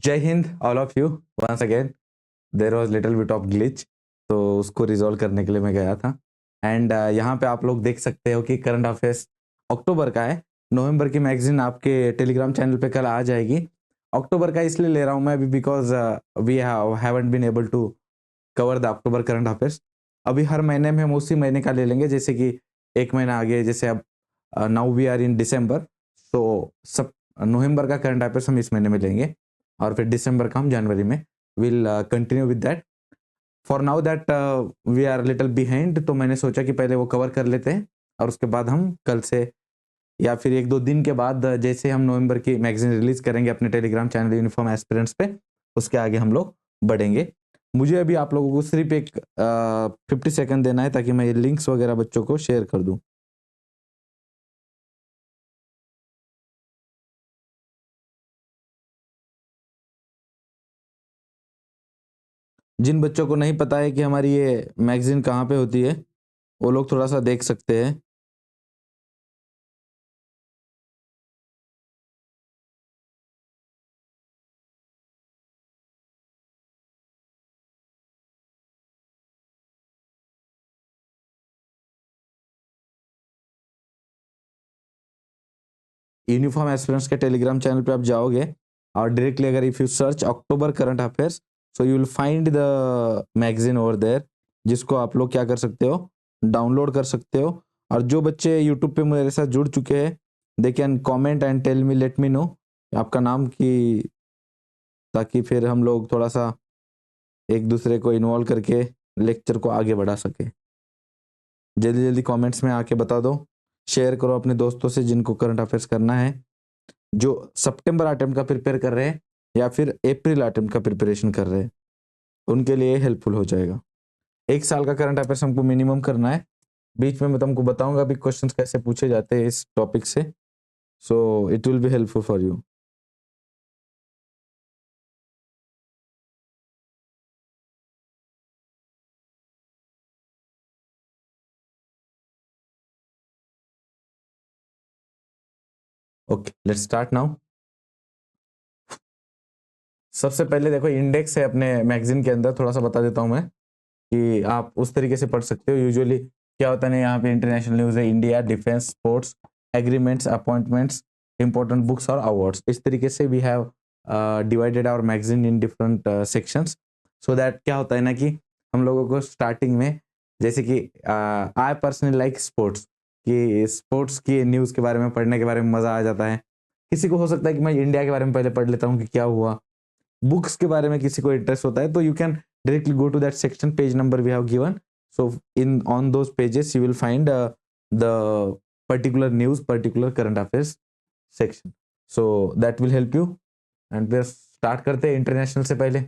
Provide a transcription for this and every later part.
जय हिंद all of you once again. There was little bit of glitch, तो उसको रिजॉल्व करने के लिए मैं गया था। एंड यहाँ पे आप लोग देख सकते हो कि करंट अफेयर्स अक्टूबर का है। नवंबर की मैगजीन आपके टेलीग्राम चैनल पे कल आ जाएगी। अक्टूबर का इसलिए ले रहा हूँ मैं अभी because we haven't been able to cover the October current affairs. अभी हर महीने में हम उसी महीने का ले लेंगे, जैसे कि एक महीना आगे, जैसे अब नाउ वी आर इन दिसंबर, तो सब नवंबर का करंट अफेयर्स हम इस महीने में लेंगे और फिर दिसंबर का हम जनवरी में will continue with that. For now that we are little behind, तो मैंने सोचा कि पहले वो कवर कर लेते हैं और उसके बाद हम कल से या फिर एक दो दिन के बाद जैसे हम नवंबर की मैगजीन रिलीज करेंगे अपने टेलीग्राम चैनल यूनिफॉर्म एस्पिरेंट्स पे, उसके आगे हम लोग बढ़ेंगे। मुझे अभी आप लोगों को सिर्फ एक 50 सेकंड देना है ताकि मैं ये लिंक्स वगैरह बच्चों को शेयर कर दूं। जिन बच्चों को नहीं पता है कि हमारी ये मैगजीन कहाँ पे होती है, वो लोग थोड़ा सा देख सकते हैं। यूनिफॉर्म एस्पिरेंट्स के टेलीग्राम चैनल पे आप जाओगे और डायरेक्टली अगर if you search October current affairs, so you will find the magazine over there, जिसको आप लोग क्या कर सकते हो, डाउनलोड कर सकते हो। और जो बच्चे यूट्यूब पे मेरे साथ जुड़ चुके हैं, they can comment and tell me, let me know आपका नाम की, ताकि फिर हम लोग थोड़ा सा एक दूसरे को इन्वॉल्व करके लेक्चर को आगे बढ़ा सके। जल्दी जल्दी कमेंट्स में आके बता दो, शेयर करो अपने दोस्तों से जिनको करंट अफेयर्स करना है, जो सितंबर अटेम्प्ट का प्रिपेयर कर रहे हैं या फिर अप्रैल अटेम्प्ट का प्रिपरेशन कर रहे हैं, उनके लिए हेल्पफुल हो जाएगा। एक साल का करंट अफेयर्स हमको मिनिमम करना है। बीच में मैं तुमको बताऊंगा अभी क्वेश्चंस कैसे पूछे जाते हैं इस टॉपिक से, so it will be helpful for you. Okay, let's start now. सबसे पहले देखो, इंडेक्स है अपने मैगजीन के अंदर, थोड़ा सा बता देता हूँ मैं कि आप उस तरीके से पढ़ सकते हो। यूजुअली क्या होता है ना, यहाँ पे इंटरनेशनल न्यूज़ है, India, defence, sports, agreements, appointments, important books और अवार्ड्स। इस तरीके से we have divided our magazine in different sections, so that क्या होता है ना कि हम लोगों को स्टार्टिंग में, जैसे कि आई पर्सनली लाइक स्पोर्ट्स, कि स्पोर्ट्स की न्यूज़ के बारे में पढ़ने के बारे में मज़ा आ जाता है। किसी को हो सकता है कि मैं इंडिया के बारे में पहले पढ़ लेता हूँ कि क्या हुआ। बुक्स के बारे में किसी को इंटरेस्ट होता है तो you can directly go to that section, page number we have given, so in on those pages you will find the particular news, particular current affairs section, so that will help you। and फिर start करते हैं international से पहले।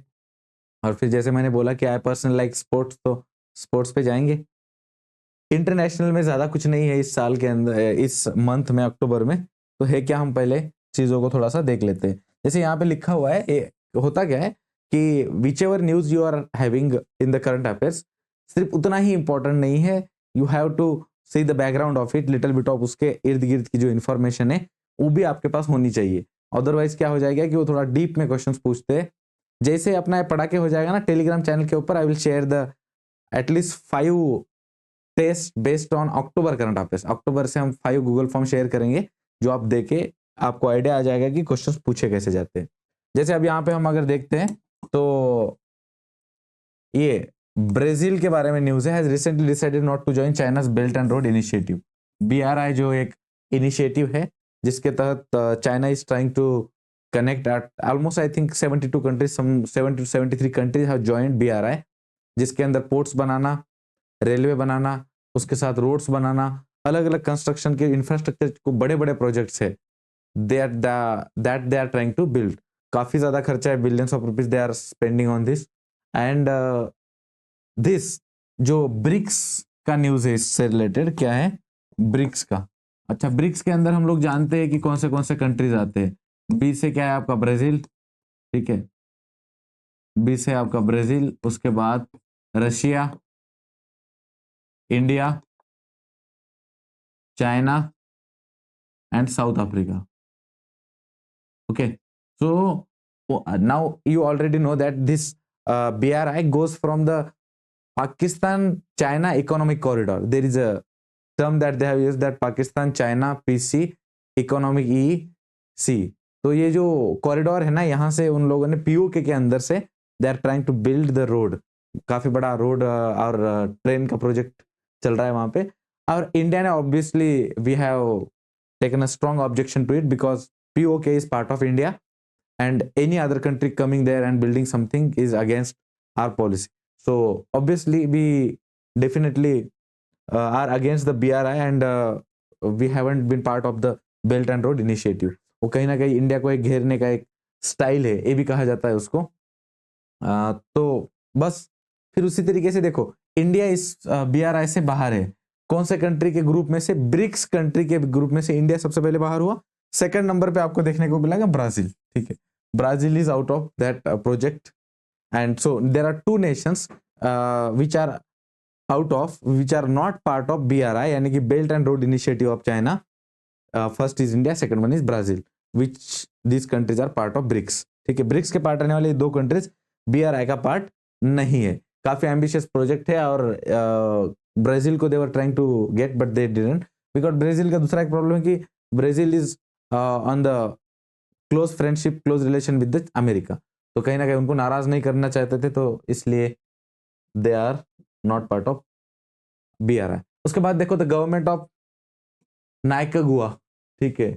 और फिर जैसे मैंने बोला कि आई पर्सनल लाइक स्पोर्ट्स, तो स्पोर्ट्स पे जाएंगे। इंटरनेशनल में ज्यादा कुछ नहीं है इस साल के अंदर, इस मंथ में, अक्टूबर में। तो है क्या, हम पहले चीजों को थोड़ा सा देख लेते हैं। जैसे यहाँ पे लिखा हुआ है, होता क्या है कि whichever news you are having in the current affairs, सिर्फ उतना ही इंपॉर्टेंट नहीं है, you have to see the background of it, little bit of उसके इर्द गिर्द की जो इन्फॉर्मेशन है वो भी आपके पास होनी चाहिए। अदरवाइज क्या हो जाएगा कि वो थोड़ा डीप में क्वेश्चंस पूछते हैं। जैसे अपना पढ़ा के हो जाएगा ना, टेलीग्राम चैनल के ऊपर I will share the at least 5 test based on October current affairs. अक्टूबर से हम 5 गूगल फॉर्म शेयर करेंगे, जो आप देके आपको आइडिया आ जाएगा कि क्वेश्चंस पूछे कैसे जाते हैं। जैसे अब यहाँ पे हम अगर देखते हैं तो ये ब्राजील के बारे में न्यूज है, has recently decided not to join China's belt and road initiative. BRI जो एक इनिशिएटिव है जिसके तहत China is trying to connect at almost I think 72 countries, some 70 to 73 countries have joined BRI, जिसके अंदर पोर्ट्स बनाना, railway बनाना, उसके साथ roads बनाना, अलग अलग कंस्ट्रक्शन के इंफ्रास्ट्रक्चर को बड़े बड़े प्रोजेक्ट्स है that they are trying to build. काफी ज्यादा खर्चा है, billions of rupees they are spending on this. And this जो ब्रिक्स का न्यूज है, इससे रिलेटेड क्या है, ब्रिक्स का। अच्छा, ब्रिक्स के अंदर हम लोग जानते हैं कि कौन से कंट्रीज आते हैं। बी से क्या है आपका, ब्राजील, ठीक है, बी से आपका ब्राजील, उसके बाद Russia, India, China and south Africa. Okay, so now you already know that this BRI goes from the Pakistan China economic corridor. There is a term that they have used, that Pakistan China PC economic EC. तो ये जो corridor है ना, यहाँ से उन लोगों ने पीओके के अंदर से they are trying to build the road, काफी बड़ा रोड और ट्रेन का प्रोजेक्ट चल रहा है वहां पे। और इंडिया ने obviously we have taken a strong objection to it because PoK is part of India and any other country coming there and building something is against our policy. So obviously we definitely are against the BRI and we haven't been part of the Belt and Road Initiative. वो कहीं ना कहीं India को एक घेरने का एक style है, ये भी कहा जाता है उसको। तो बस फिर उसी तरीके से देखो, इंडिया इस BRI से बाहर है। कौन से कंट्री के ग्रुप में से? ब्रिक्स कंट्री के ग्रुप में से इंडिया सबसे पहले बाहर हुआ। सेकंड नंबर पे आपको देखने को मिलेगा ब्राजील, ठीक है। Brazil is out of that project and so there are two nations which are out of, which are not part of BRI, यानी कि belt and road initiative of China. First is India, second one is Brazil, which this countries are part of BRICS, ठीक है। BRICS के part रहने वाले दो countries BRI का part नहीं है। काफी एम्बिशियस प्रोजेक्ट है और ब्राजील को they were trying to get but they didn't, because Brazil का दूसरा एक प्रॉब्लम है कि Brazil is on the close friendship, close relation with the America, तो कहीं ना कहीं उनको नाराज नहीं करना चाहते थे, तो इसलिए they are not part of BRI। उसके बाद देखो द गवर्नमेंट ऑफ नाइकागुआ, ठीक है,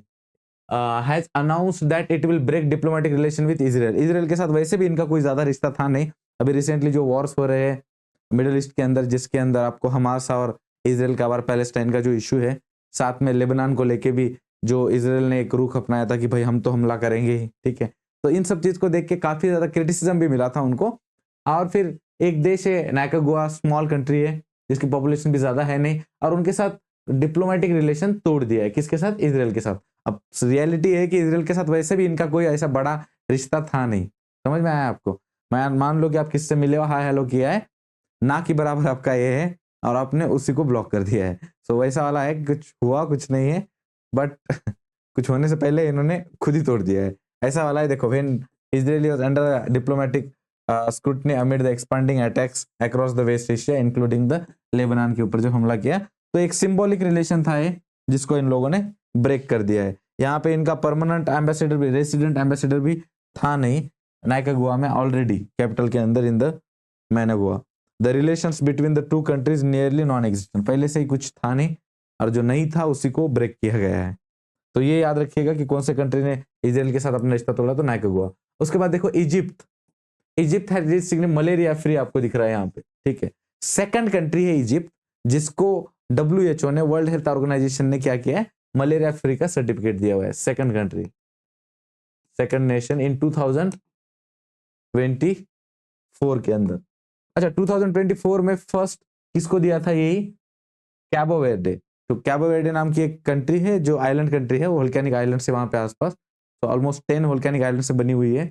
has announced that it will break diplomatic relation with Israel. Israel के साथ वैसे भी इनका कोई ज्यादा रिश्ता था नहीं। अभी रिसेंटली जो वॉर्स हो रहे हैं मिडिल ईस्ट के अंदर, जिसके अंदर आपको हमास और इजराइल का और पैलेस्टाइन का जो इशू है, साथ में लेबनान को लेके भी जो इजराइल ने एक रुख अपनाया था कि भाई हम तो हमला करेंगे ही, ठीक है। तो इन सब चीज को देख के काफी ज्यादा क्रिटिसिज्म भी मिला था उनको। और फिर एक देश है नाइकागुआ, स्मॉल कंट्री है जिसकी पॉपुलेशन भी ज्यादा है नहीं, और उनके साथ डिप्लोमेटिक रिलेशन तोड़ दिया है। किसके साथ? इजराइल के साथ। अब रियलिटी है कि इजराइल के साथ वैसे भी इनका कोई ऐसा बड़ा रिश्ता था नहीं। समझ में आया आपको? मैं मान लो कि आप किससे मिले हो, हाय हेलो किया है, ना कि बराबर आपका ये है, और आपने उसी को ब्लॉक कर दिया है। सो वैसा वाला है, कुछ हुआ कुछ नहीं है, बट कुछ होने से पहले इन्होंने खुद ही तोड़ दिया है, ऐसा वाला है। देखो, when Israel was under diplomatic scrutiny amid the expanding attacks across the West Asia including the Lebanon के ऊपर जो हमला किया, तो एक सिंबॉलिक रिलेशन था ये, जिसको इन लोगों ने ब्रेक कर दिया है। यहाँ पे इनका परमानेंट एम्बेसडर भी, रेसिडेंट एम्बेसडर भी था नहीं नाइकागुआ में, ऑलरेडी कैपिटल के अंदर in the Managua. The relations between the two countries nearly non existent, पहले से ही कुछ था नहीं, और जो नहीं था उसी को ब्रेक किया गया है। तो ये याद रखिएगा कि कौन से कंट्री ने इजराइल के साथ अपना रिश्ता तोड़ा, तो नाइकागुआ। उसके बाद देखो इजिप्ट, इजिप्ट है जिसने मलेरिया फ्री आपको दिख रहा है यहाँ पे, ठीक है। सेकंड कंट्री है इजिप्ट, जिसको WHO ने, वर्ल्ड हेल्थ ऑर्गेनाइजेशन ने क्या किया है, मलेरिया फ्री का सर्टिफिकेट दिया हुआ है। Second country, second nation in 2024 के अंदर। अच्छा, 2024 में फर्स्ट किसको दिया था? यही कैबो वेर्डे। तो कैबो वेर्डे नाम की एक कंट्री है जो आइलैंड कंट्री है, वो वोल्केनिक आइलैंड से वहां पे आसपास, तो ऑलमोस्ट 10 वोल्केनिक आइलैंड से बनी हुई है।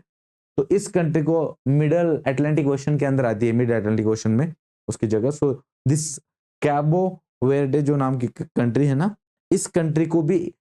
तो इस कंट्री को मिडल अटलांटिक ओशन के अंदर आती है, मिड अटलांटिक ओशन में उसकी जगह। सो दिस कैबो वेर्डे जो नाम की कंट्री है ना, इस कंट्री को भी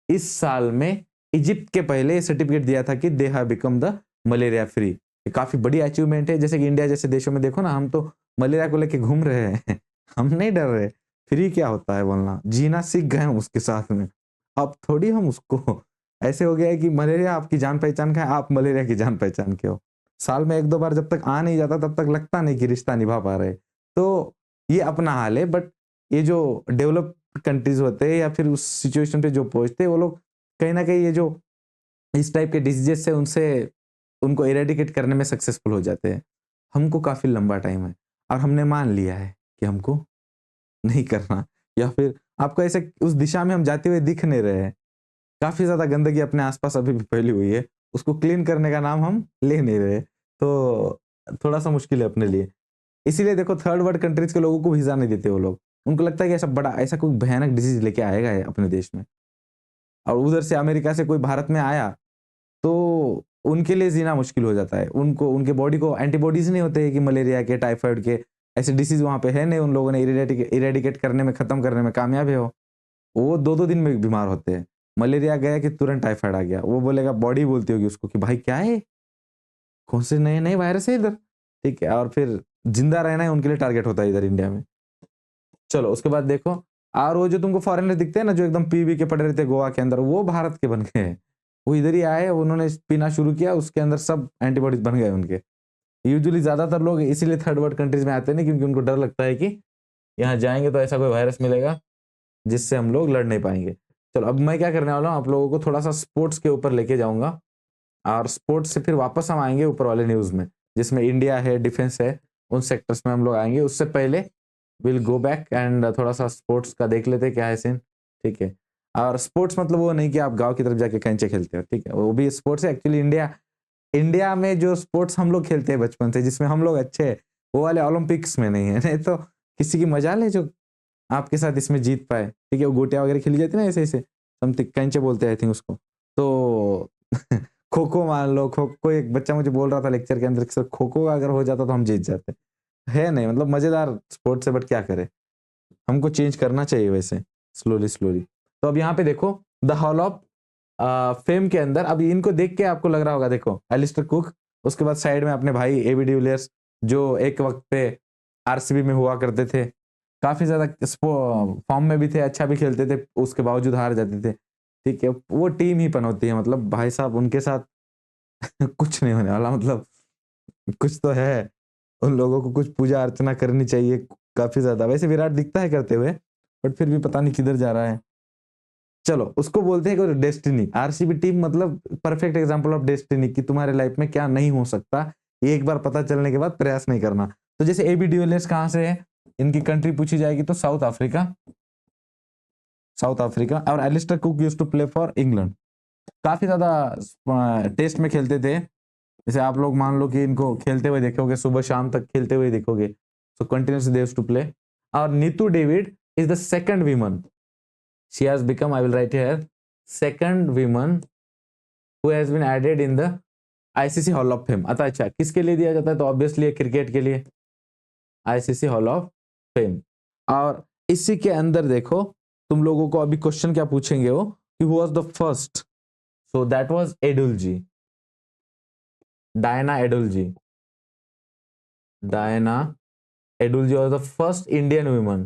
इस साल में इजिप्ट के पहले सर्टिफिकेट दिया था कि they have become the malaria free. ये काफी बड़ी अचीवमेंट है। जैसे कि इंडिया जैसे देशों में देखो ना, हम तो मलेरिया को लेके घूम रहे हैं हम नहीं डर रहे। फ्री क्या होता है बोलना, जीना सीख गए हम उसके साथ में। अब थोड़ी हम उसको, ऐसे हो गया है कि मलेरिया आपकी जान पहचान का है, आप मलेरिया की जान पहचान के हो। साल में 1-2 बार जब तक आ नहीं जाता, तब तक लगता नहीं कि रिश्ता निभा पा रहे। तो ये अपना हाल है। बट ये जो डेवलप कंट्रीज होते हैं या फिर उस सिचुएशन पे जो पहुंचते हैं, वो लोग कहीं ना कहीं ये जो इस टाइप के डिजीजेस से उनको इरेडिकेट करने में सक्सेसफुल हो जाते हैं। हमको काफी लंबा टाइम है और हमने मान लिया है कि हमको नहीं करना, या फिर आपको ऐसे उस दिशा में हम जाते हुए दिख नहीं रहे हैं। काफी ज्यादा गंदगी अपने आसपास अभी भी फैली हुई है, उसको क्लीन करने का नाम हम ले नहीं रहे, तो थोड़ा सा मुश्किल है अपने लिए। इसीलिए देखो, थर्ड वर्ल्ड कंट्रीज के लोगों को वीजा नहीं देते वो लोग। उनको लगता है कि ऐसा बड़ा, ऐसा कोई भयानक डिजीज लेके आएगा है अपने देश में, और उधर से अमेरिका से कोई भारत में आया तो उनके लिए जीना मुश्किल हो जाता है। उनको, उनके बॉडी को एंटीबॉडीज नहीं होते हैं कि मलेरिया के, टाइफाइड के, ऐसे डिसीज वहां पे है नहीं। उन लोगों ने इरेडिकेट करने में, खत्म करने में कामयाब है। वो 2-2 दिन में बीमार होते हैं। मलेरिया गया कि तुरंत टाइफाइड आ गया। वो बोलेगा, बॉडी बोलती होगी उसको कि भाई क्या है, कौन से नए नए वायरस है इधर, ठीक है, और फिर जिंदा रहना है उनके लिए टारगेट होता है इधर इंडिया में। चलो उसके बाद देखो, और वो जो तुमको फॉरेनर दिखते हैं ना, जो एकदम पी के पड़े रहते हैं गोवा के अंदर, वो भारत के बन गए हैं। वो इधर ही आए, उन्होंने पीना शुरू किया, उसके अंदर सब एंटीबॉडीज बन गए उनके। यूजुअली ज्यादातर लोग इसीलिए थर्ड वर्ल्ड कंट्रीज में आते हैं, क्योंकि उनको डर लगता है कि यहाँ जाएंगे तो ऐसा कोई वायरस मिलेगा जिससे हम लोग लड़ नहीं पाएंगे। चलो अब मैं क्या करने वाला हूँ, आप लोगों को थोड़ा सा स्पोर्ट्स के ऊपर लेके जाऊंगा, और स्पोर्ट्स से फिर वापस हम आएंगे ऊपर वाले न्यूज में, जिसमें इंडिया है, डिफेंस है, उन सेक्टर्स में हम लोग आएंगे। उससे पहले विल गो बैक एंड थोड़ा सा स्पोर्ट्स का देख लेते क्या है सीन, ठीक है। और स्पोर्ट्स मतलब वो नहीं कि आप गांव की तरफ जाके कंचे खेलते हो, ठीक है, वो भी स्पोर्ट्स है एक्चुअली। इंडिया इंडिया में जो स्पोर्ट्स हम लोग खेलते हैं बचपन से, जिसमें हम लोग अच्छे हैं, वो वाले ओलंपिक्स में नहीं है। नहीं तो किसी की मजाल है जो आपके साथ इसमें जीत पाए, ठीक है। वो गोटियां वगैरह खेली जाती है ना, ऐसे ऐसे समथिंग कंचे बोलते हैं आई थिंक उसको। तो खो खो मान लो, खो खो एक बच्चा मुझे बोल रहा था लेक्चर के अंदर कि सर खो खो अगर हो जाता तो हम जीत जाते। है नहीं, मतलब मजेदार स्पोर्ट्स है, बट क्या करे, हमको चेंज करना चाहिए वैसे स्लोली स्लोली। तो अब यहाँ पे देखो, द हॉल ऑफ फेम के अंदर, अब इनको देख के आपको लग रहा होगा, देखो एलिस्टर कुक, उसके बाद साइड में अपने भाई एबी डिविलियर्स, जो एक वक्त पे आरसीबी में हुआ करते थे, काफी ज्यादा फॉर्म में भी थे, अच्छा भी खेलते थे, उसके बावजूद हार जाते थे, ठीक है। वो टीम ही पनौती है, मतलब भाई साहब उनके साथ कुछ नहीं होने वाला, मतलब कुछ तो है, उन लोगों को कुछ पूजा अर्चना करनी चाहिए काफी ज्यादा। वैसे विराट दिखता है करते हुए, बट फिर भी पता नहीं किधर जा रहा है। चलो उसको बोलते हैं कि डेस्टिनी, आरसीबी टीम मतलब परफेक्ट एग्जांपल ऑफ डेस्टिनी, कि तुम्हारे लाइफ में क्या नहीं हो सकता, ये एक बार पता चलने के बाद प्रयास नहीं करना। तो जैसे एबी डिविलियर्स कहाँ से है, इनकी कंट्री पूछी जाएगी तो साउथ अफ्रीका, साउथ अफ्रीका। और Alastair Cook used to play for England, काफी ज्यादा टेस्ट में खेलते थे। जैसे आप लोग मान लो कि इनको खेलते हुए देखोगे, सुबह शाम तक खेलते हुए देखोगे, so continuously they used to play. और Neetu David is the second women, she has become, I will write here, second women who has been added in the ICC hall of fame. अच्छा, किसके लिए दिया जाता है, तो ऑब्वियसली क्रिकेट के लिए, आईसीसी हॉल ऑफ फेम। और इसी के अंदर देखो, तुम लोगों को अभी क्वेश्चन क्या पूछेंगे वो, कि who was the first, so that was Edulji, Diana Edulji, Diana Edulji was the first Indian woman,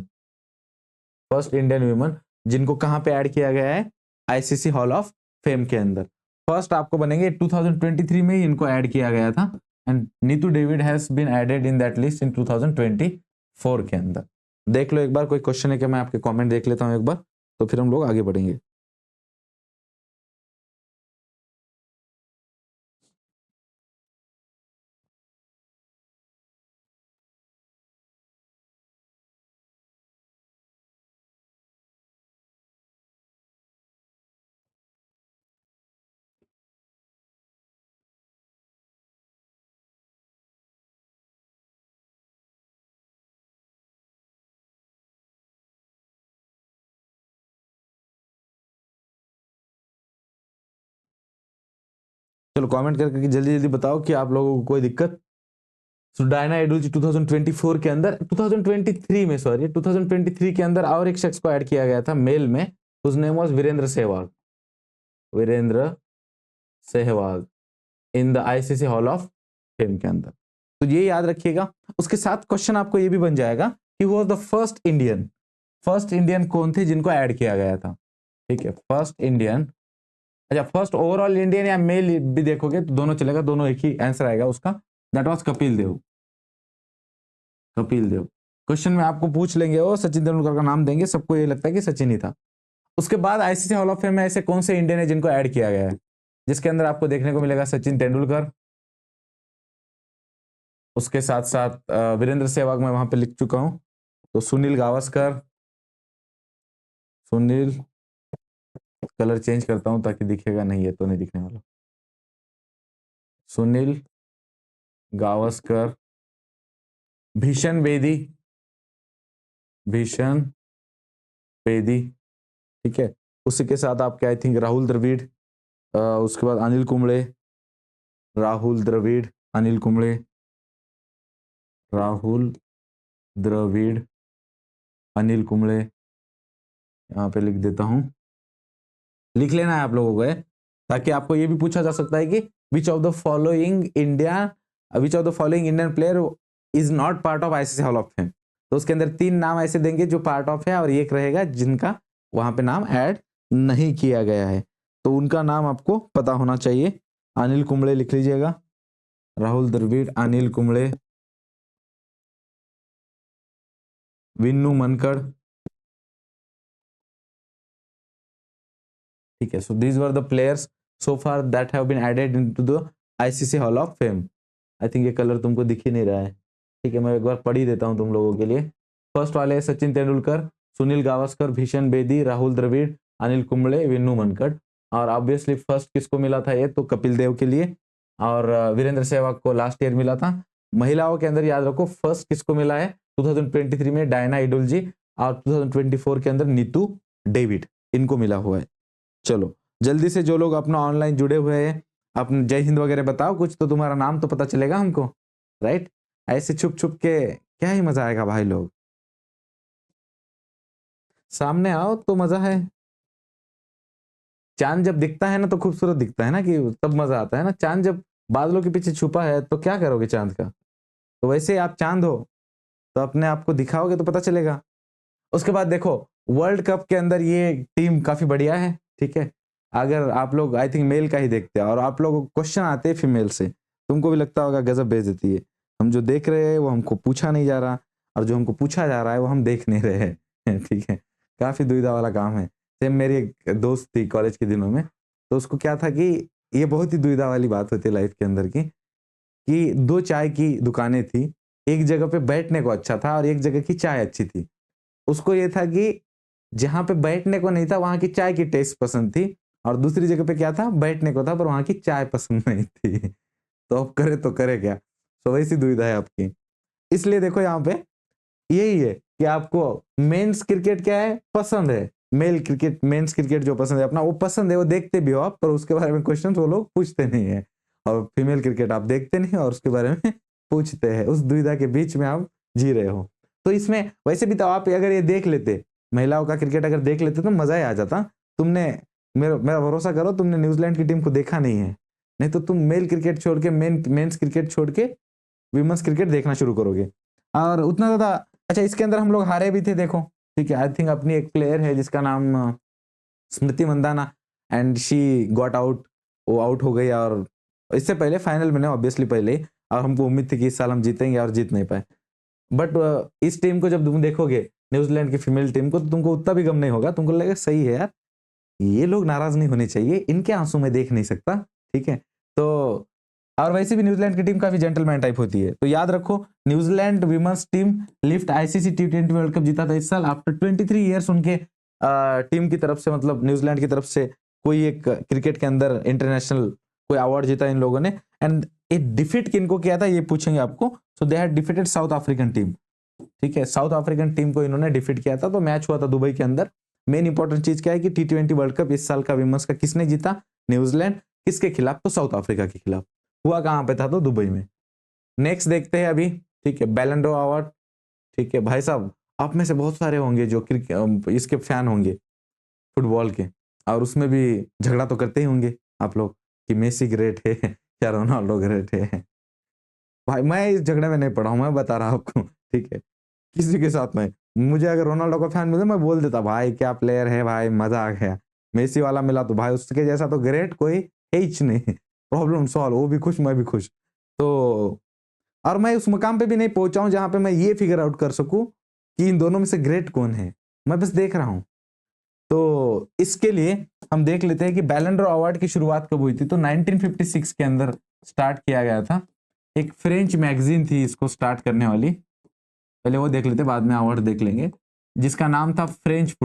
first Indian woman जिनको कहां पे ऐड किया गया है, आईसीसी हॉल ऑफ फेम के अंदर। फर्स्ट आपको बनेंगे 2023 में ही इनको ऐड किया गया था, and Neetu David has been added in that list in 2024 के अंदर। देख लो एक बार, कोई क्वेश्चन है कि मैं आपके कमेंट देख लेता हूं एक बार, तो फिर हम लोग आगे बढ़ेंगे। चलो कमेंट करके जल्दी जल्दी बताओ कि आप लोगों को कोई दिक्कत। सो डायना एडुल्जी 2024 के अंदर, 2023 में, सॉरी 2023 के अंदर और एक शख्स को ऐड किया गया था मेल में, whose name was Virender Sehwag, Virender Sehwag in the ICC hall of fame के अंदर। तो ये याद रखिएगा। उसके साथ क्वेश्चन आपको ये भी बन जाएगा कि वो the first Indian, first Indian कौन थे जिनको ऐड किया गया था, ठीक है, फर्स्ट इंडियन। अच्छा, फर्स्ट ओवरऑल इंडियन या मेल भी देखोगे तो दोनों चलेगा, दोनों एक ही आंसर आएगा उसका, that was Kapil Dev, Kapil Dev. Question में आपको पूछ लेंगे, वो सचिन तेंदुलकर का नाम देंगे, सबको ये लगता है कि सचिन ही था। उसके बाद आईसीसी हॉल ऑफ फेम में ऐसे कौन से इंडियन है जिनको ऐड किया गया है, जिसके अंदर आपको देखने को मिलेगा सचिन तेंदुलकर, उसके साथ साथ वीरेंद्र सहवाग मैं वहां पे लिख चुका हूं, तो सुनील गावस्कर, सुनील, कलर चेंज करता हूं ताकि दिखेगा नहीं, है तो नहीं दिखने वाला, सुनील गावस्कर, भीषण बेदी, भीषण बेदी, ठीक है। उसी के साथ आपके आई थिंक राहुल द्रविड़, उसके बाद अनिल कुंबले, राहुल द्रविड़, अनिल कुंबले, राहुल द्रविड़, अनिल कुंबले, यहाँ पे लिख देता हूं, लिख लेना है आप लोगों को, ताकि आपको ये भी पूछा जा सकता है कि which of the following Indian player is not part of ICC hall of fame. तो उसके अंदर 3 नाम ऐसे देंगे जो पार्ट ऑफ है और एक रहेगा जिनका वहां पे नाम ऐड नहीं किया गया है। तो उनका नाम आपको पता होना चाहिए। अनिल कुंबले लिख लीजिएगा, राहुल द्रविड़, अनिल कुंबले, विन्नू मनकड़। ठीक है, so these were the players so far that have been added into the ICC hall of fame. I think ये कलर तुमको दिख ही नहीं रहा है। ठीक है, मैं एक बार पढ़ ही देता हूं तुम लोगों के लिए। फर्स्ट वाले सचिन तेंदुलकर, सुनील गावस्कर, भीषण बेदी, राहुल द्रविड़, अनिल कुंबले, विन्नू मनकड़। और ऑब्वियसली फर्स्ट किसको मिला था ये, तो कपिल देव के लिए, और वीरेंद्र सहवाग को लास्ट ईयर मिला था। महिलाओं के अंदर याद रखो फर्स्ट किसको मिला है 2023 में, डायना इडुलजी, और 2024 के अंदर नीतू डेविड, इनको मिला हुआ है। चलो जल्दी से जो लोग अपना ऑनलाइन जुड़े हुए हैं अपने जय हिंद वगैरह बताओ कुछ, तो तुम्हारा नाम तो पता चलेगा हमको, राइट। ऐसे छुप छुप के क्या ही मजा आएगा भाई, लोग सामने आओ तो मजा है। चांद जब दिखता है ना तो खूबसूरत दिखता है ना, कि तब मजा आता है ना। चांद जब बादलों के पीछे छुपा है तो क्या करोगे चांद का। तो वैसे आप चांद हो तो अपने आप को दिखाओगे तो पता चलेगा। उसके बाद देखो वर्ल्ड कप के अंदर ये टीम काफी बढ़िया है, ठीक है। अगर आप लोग आई थिंक मेल का ही देखते हैं और आप लोगों को क्वेश्चन आते हैं फीमेल से, तुमको भी लगता होगा गजब बेइज्जती है, हम जो देख रहे हैं वो हमको पूछा नहीं जा रहा, और जो हमको पूछा जा रहा है वो हम देख नहीं रहे हैं ठीक है, काफी दुविधा वाला काम है। सेम मेरी एक दोस्त थी कॉलेज के दिनों में, तो उसको क्या था कि ये बहुत ही दुविधा वाली बात होती है लाइफ के अंदर की, कि 2 चाय की दुकानें थी, एक जगह पे बैठने को अच्छा था और एक जगह की चाय अच्छी थी। उसको ये था कि जहां पे बैठने को नहीं था वहां की चाय की टेस्ट पसंद थी, और दूसरी जगह पे क्या था, बैठने को था पर वहां की चाय पसंद नहीं थी तो अब करे तो करे क्या। तो वैसी दुविधा है आपकी। इसलिए देखो यहाँ पे यही है कि आपको मेंस क्रिकेट क्या है पसंद है, मेल क्रिकेट मेंस क्रिकेट जो पसंद है अपना वो पसंद है, वो देखते भी हो आप, पर उसके बारे में क्वेश्चन वो लोग पूछते नहीं है। और फीमेल क्रिकेट आप देखते नहीं और उसके बारे में पूछते हैं। उस दुविधा के बीच में आप जी रहे हो। तो इसमें वैसे भी तो आप अगर ये देख लेते, महिलाओं का क्रिकेट अगर देख लेते तो मजा ही आ जाता। तुमने मेरा भरोसा करो, तुमने न्यूजीलैंड की टीम को देखा नहीं है, नहीं तो तुम मेल क्रिकेट छोड़ के मेंस क्रिकेट छोड़ के विमेंस क्रिकेट देखना शुरू करोगे। और उतना ज्यादा अच्छा इसके अंदर हम लोग हारे भी थे देखो, ठीक है। आई थिंक अपनी एक प्लेयर है जिसका नाम Smriti Mandhana, and she got out, वो आउट हो गई। और इससे पहले फाइनल में ऑब्वियसली पहले ही, और हमको उम्मीद थी कि इस साल हम जीतेंगे और जीत नहीं पाए। बट इस टीम को जब तुम देखोगे न्यूजीलैंड की फीमेल टीम को, तो तुमको उतना भी गम नहीं होगा, तुमको लगेगा सही है यार, ये लोग नाराज नहीं होने चाहिए, इनके आंसू में देख नहीं सकता, ठीक है। तो और वैसे भी न्यूजीलैंड की टीम काफी जेंटलमैन टाइप होती है। तो याद रखो New Zealand women's team lift ICC T20 world cup जीता था इस साल आफ्टर 23 ईयर्स। उनके टीम की तरफ से, मतलब न्यूजीलैंड की तरफ से कोई एक क्रिकेट के अंदर इंटरनेशनल कोई अवार्ड जीता इन लोगों ने। एंड ये डिफीट किनको किया था ये पूछेंगे आपको। So they had defeated South African team, ठीक है। साउथ अफ्रीकन टीम को इन्होंने डिफीट किया था। तो मैच हुआ था दुबई के अंदर। मेन इंपॉर्टेंट चीज क्या है कि T20 वर्ल्ड कप इस साल का विमेंस का किसने जीता, न्यूजीलैंड। किसके खिलाफ, तो साउथ अफ्रीका के खिलाफ। हुआ कहां पे था, तो दुबई में। नेक्स्ट देखते हैं अभी, ठीक है, बैलन डोर अवार्ड। ठीक है भाई साहब, आप में से बहुत सारे होंगे जो इसके फैन होंगे फुटबॉल के, और उसमें भी झगड़ा तो करते ही होंगे आप लोग कि मेसी ग्रेट है या रोनाल्डो ग्रेट है। भाई मैं इस झगड़े में नहीं पड़ा हूं, मैं बता रहा हूं आपको, ठीक है। किसी के साथ में मुझे अगर रोनाल्डो का फैन मिले मैं बोल देता भाई क्या प्लेयर है भाई, मजा आ गया। मेसी वाला मिला तो भाई उसके जैसा तो ग्रेट कोई है ही नहीं, प्रॉब्लम सॉल्व, वो भी खुश मैं भी खुश। तो और मैं उस मुकाम पे भी नहीं पहुंचा हूं जहां पे मैं ये फिगर आउट कर सकूं कि इन दोनों में से ग्रेट कौन है, मैं बस देख रहा हूं। तो इसके लिए हम देख लेते हैं कि बैलन डोर अवार्ड की शुरुआत कब हुई थी। तो 1956 के अंदर स्टार्ट किया गया था। एक फ्रेंच मैगजीन थी इसको स्टार्ट करने वाली, पहले वो देख लेते बाद में अवार्ड देख लेंगे, जिसका नाम था फ्रांस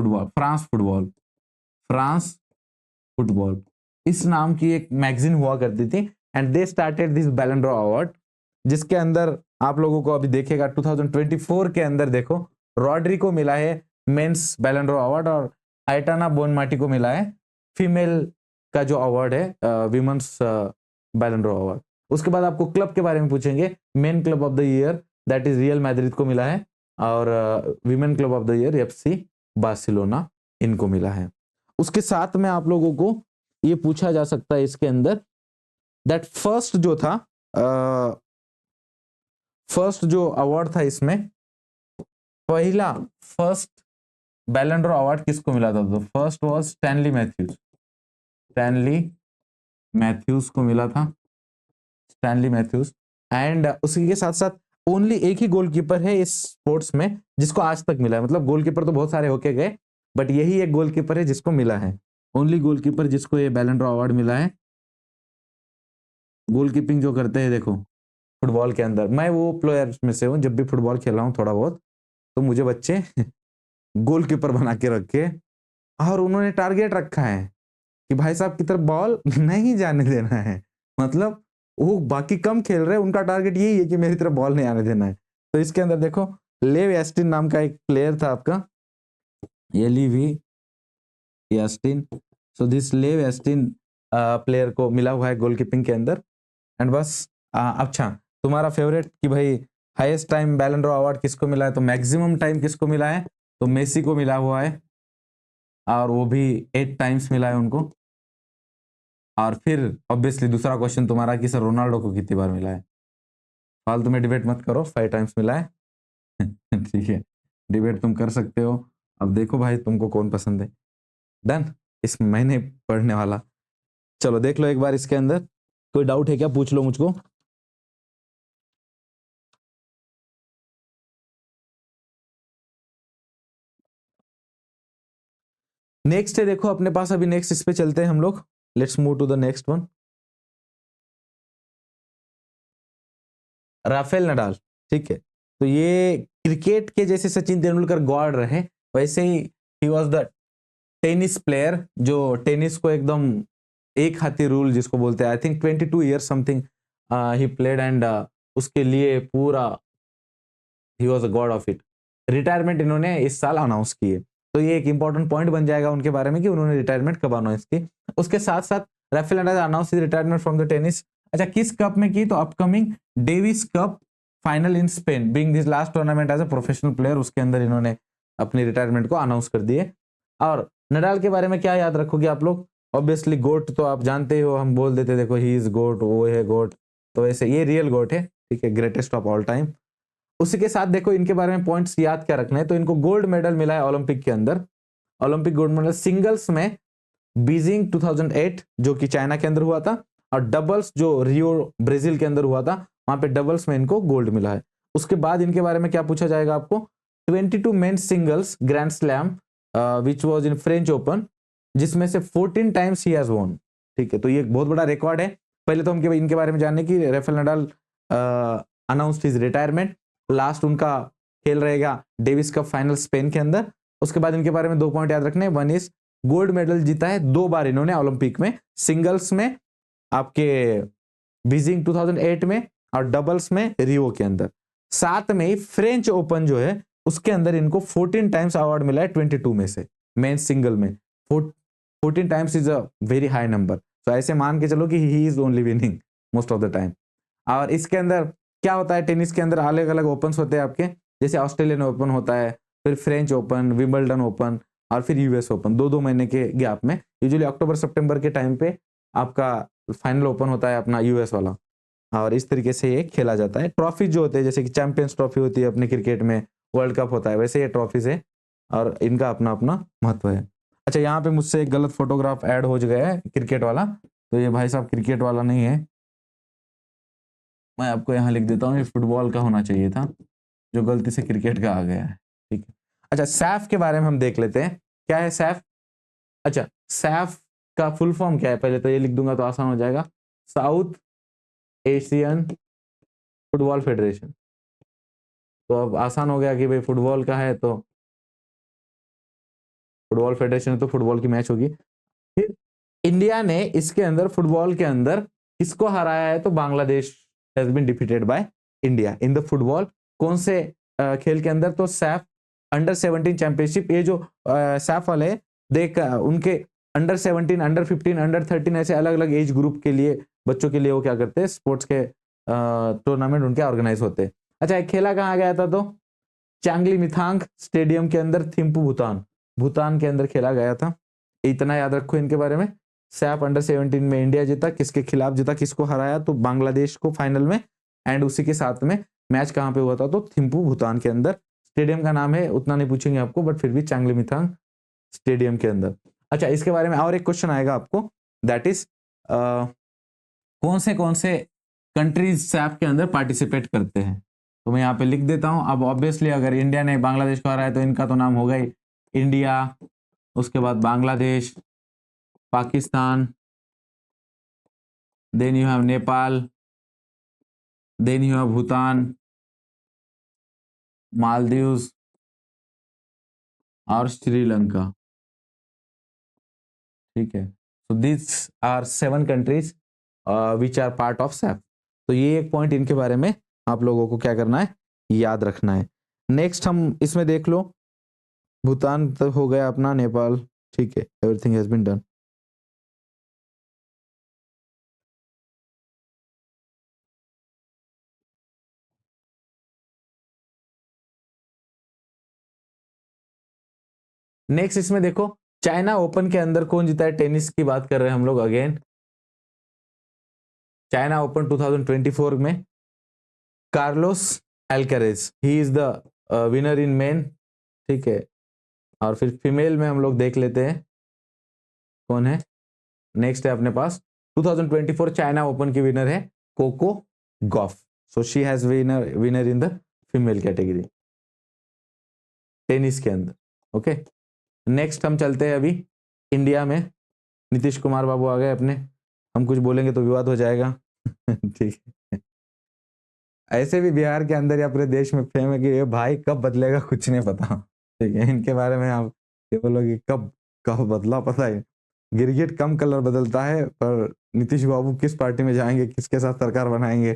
फुटबॉल। इस नाम की एक मैगजीन हुआ करती थी, एंड दे स्टार्टेड दिस बैलन डोर अवार्ड, जिसके अंदर आप लोगों को अभी देखेगा 2024 के अंदर देखो रॉड्री को मिला है मेंस बैलन डोर अवार्ड, और आइटाना बोनमाटी को मिला है फीमेल का जो अवार्ड है विमेंस बैलन डोर अवार्ड। उसके बाद आपको क्लब के बारे में पूछेंगे, main club of the year that is real Madrid को मिला है, और women club of the year FC Barcelona इनको मिला है। उसके साथ में आप लोगों को ये पूछा जा सकता है इसके अंदर दैट फर्स्ट जो था, फर्स्ट जो अवार्ड था इसमें, पहला फर्स्ट बैलन डोर अवार्ड किसको मिला था? तो first was Stanley Matthews, Stanley Matthews को मिला था, स्टैनली मैथ्यूज। एंड उसी के साथ साथ ओनली एक ही गोलकीपर है इस स्पोर्ट्स में जिसको आज तक मिला है, मतलब गोलकीपर तो बहुत सारे होके गए, बट यही एक गोलकीपर है जिसको मिला है, ओनली गोलकीपर जिसको ये बैलन डोर अवार्ड मिला है। गोलकीपिंग जो करते हैं देखो फुटबॉल के अंदर, मैं वो प्लेयर्स में से हूँ, जब भी फुटबॉल खेल रहा हूँ थोड़ा बहुत, तो मुझे बच्चे गोलकीपर बना के रखे, और उन्होंने टारगेट रखा है कि भाई साहब की तरफ बॉल नहीं जाने देना है, मतलब वो बाकी कम खेल रहे हैं, उनका टारगेट यही है कि मेरी तरफ बॉल नहीं आने देना है। तो इसके अंदर देखो लेव एस्टिन नाम का एक प्लेयर था आपका, एलीवी एस्टिन, सो दिस लेव एस्टिन प्लेयर को मिला हुआ है गोलकीपिंग के अंदर। एंड बस अच्छा, तुम्हारा फेवरेट कि भाई हाईएस्ट टाइम बैलन डोर अवार्ड किसको मिला है? तो मैक्सिमम टाइम किसको मिला है? तो मेसी को मिला हुआ है, और वो भी 8 टाइम्स मिला है उनको। और फिर ऑब्वियसली दूसरा क्वेश्चन तुम्हारा कि सर रोनाल्डो को कितनी बार मिला है? फालतू में डिबेट मत करो, 5 टाइम्स मिला है। ठीक है, डिबेट तुम कर सकते हो। अब देखो भाई तुमको कौन पसंद है। डन, इस महीने पढ़ने वाला। चलो देख लो एक बार इसके अंदर, कोई डाउट है क्या? पूछ लो मुझको। नेक्स्ट है देखो अपने पास अभी, नेक्स्ट इस पे चलते हैं हम लोग। Let's move to the next one. Rafael Nadal, ठीक है, तो ये क्रिकेट के जैसे सचिन तेंदुलकर गॉड रहे, वैसे he was the tennis player जो टेनिस को एकदम एक हाथी रूल जिसको बोलते हैं, I think 22 years something he played, and उसके लिए पूरा he was a God of it. Retirement इन्होंने इस साल अनाउंस की है, तो ये एक इंपॉर्टेंट पॉइंट बन जाएगा उनके बारे में कि उन्होंने रिटायरमेंट कब अनाउंस की। उसके साथ साथ Rafael Nadal announce retirement from the tennis. अच्छा, किस कप में की? तो upcoming Davis Cup final in Spain, being this last tournament as a professional player, उसके अंदर इन्होंने अपनी रिटायरमेंट को अनाउंस कर दिए। और नडाल के बारे में क्या याद रखोगे आप लोग? ऑब्वियसली गोट तो आप जानते हो, हम बोल देते देखो ही इज गोट, वो है गोट, तो वैसे ये रियल गोट है, ठीक है, ग्रेटेस्ट ऑफ ऑल टाइम। उसी के साथ देखो इनके बारे में पॉइंट्स याद क्या रखना है, तो इनको गोल्ड मेडल मिला है ओलंपिक के अंदर, ओलंपिक गोल्ड मेडल सिंगल्स में बीजिंग 2008 जो कि चाइना के अंदर हुआ था, और डबल्स जो रियो ब्राजील के अंदर हुआ था, वहां पे डबल्स में इनको गोल्ड मिला है। उसके बाद इनके बारे में क्या पूछा जाएगा आपको? 22 men's singles grand slam which was in French open, जिसमें से 14 टाइम्स ही हैज वॉन, ठीक है, तो ये एक बहुत बड़ा रिकॉर्ड है। पहले तो हम इनके बारे में जानने की, Rafael Nadal announced his retirement, last उनका खेल रहेगा डेविस कप फाइनल स्पेन के अंदर। उसके बाद इनके बारे में 2 पॉइंट याद रखने, वन इज गोल्ड मेडल जीता है 2 बार इन्होंने ओलंपिक में, सिंगल्स में आपके बीजिंग 2008 में, और डबल्स में रियो के अंदर। साथ में फ्रेंच ओपन जो है उसके अंदर इनको 14 टाइम्स अवार्ड मिला है 22 में से, मेन सिंगल में 14 times is a very high number, तो ऐसे मान के चलो कि he is only winning most of the time. और इसके अंदर क्या होता है, टेनिस के अंदर अलग अलग ओपन होते हैं आपके, जैसे ऑस्ट्रेलियन ओपन होता है, फिर फ्रेंच ओपन, विंबलडन ओपन, और फिर यूएस ओपन, 2-2 महीने के गैप में, यूजुअली अक्टूबर सितंबर के टाइम पे आपका फाइनल ओपन होता है अपना यूएस वाला, और इस तरीके से ये खेला जाता है। ट्रॉफी जो होते हैं जैसे कि चैंपियंस ट्रॉफी होती है अपने क्रिकेट में, वर्ल्ड कप होता है, वैसे ये ट्रॉफीज है, और इनका अपना अपना महत्व है। अच्छा, यहाँ पे मुझसे एक गलत फोटोग्राफ ऐड हो गया है क्रिकेट वाला, तो ये भाई साहब क्रिकेट वाला नहीं है, मैं आपको यहाँ लिख देता हूँ, ये फुटबॉल का होना चाहिए था, जो गलती से क्रिकेट का आ गया है, ठीक है। अच्छा, सैफ के बारे में हम देख लेते हैं, क्या है सैफ? अच्छा, सैफ का फुल फॉर्म क्या है? पहले तो ये लिख दूंगा तो आसान हो जाएगा, साउथ एशियन फुटबॉल फेडरेशन। तो अब आसान हो गया कि भाई फुटबॉल का है तो फुटबॉल फेडरेशन, तो फुटबॉल की मैच होगी। फिर इंडिया ने इसके अंदर फुटबॉल के अंदर किसको हराया है? तो Bangladesh has been defeated by India in the football. कौन से खेल के अंदर? तो सैफ अंडर 17 चैंपियनशिप, ये जो सैफ वाले देख उनके अंडर 17, अंडर 15, अंडर 13 ऐसे अलग अलग एज ग्रुप के लिए, बच्चों के लिए वो क्या करते हैं, स्पोर्ट्स के टूर्नामेंट उनके ऑर्गेनाइज होते हैं। अच्छा, एक खेला कहाँ गया था? तो चांगली मिथांग स्टेडियम के अंदर, थिम्पू भूटान, भूटान के अंदर खेला गया था। इतना याद रखो इनके बारे में। सैप अंडर 17 में इंडिया जीता, किसके खिलाफ जीता, किसको हराया, तो बांग्लादेश को फाइनल में। एंड उसी के साथ में मैच कहाँ पे हुआ था, तो थिम्पू भूटान के अंदर। स्टेडियम का नाम है उतना नहीं पूछेंगे आपको, बट फिर भी चांगलीमिथांग स्टेडियम के अंदर। अच्छा, इसके बारे में और एक क्वेश्चन आएगा आपको, दैट इज कौन से कंट्रीज सैप के अंदर पार्टिसिपेट करते हैं। तो मैं यहाँ पे लिख देता हूं। अब ऑब्वियसली अगर इंडिया ने बांग्लादेश को हराया तो इनका तो नाम होगा ही इंडिया, उसके बाद Bangladesh, Pakistan, then you have Nepal, then you have Bhutan, Maldives और श्रीलंका। ठीक है, so these are 7 countries which are part of SAP। तो ये एक पॉइंट इनके बारे में आप लोगों को क्या करना है, याद रखना है। नेक्स्ट हम इसमें देख लो, भूटान तो हो गया अपना, नेपाल, ठीक है, everything has been done. Next इसमें देखो, चाइना ओपन के अंदर कौन जीता है, टेनिस की बात कर रहे हैं हम लोग अगेन। चाइना ओपन 2024 में Carlos Alcaraz, he is the winner in main. ठीक है, और फिर फीमेल में हम लोग देख लेते हैं कौन है। नेक्स्ट है अपने पास 2024 चाइना ओपन की विनर है Coco Gauff. So she has winner in the female category tennis के अंदर। ओके, नेक्स्ट हम चलते हैं अभी इंडिया में। नीतीश कुमार बाबू आ गए अपने, हम कुछ बोलेंगे तो विवाद हो जाएगा। ठीक है, ऐसे भी बिहार के अंदर या पूरे देश में फेम है कि ये भाई कब बदलेगा कुछ नहीं पता। ठीक है, इनके बारे में आप ये बोलोगे कब कब बदला, पता है गिरगिट कम कलर बदलता है, पर नीतीश बाबू किस पार्टी में जाएंगे, किसके साथ सरकार बनाएंगे,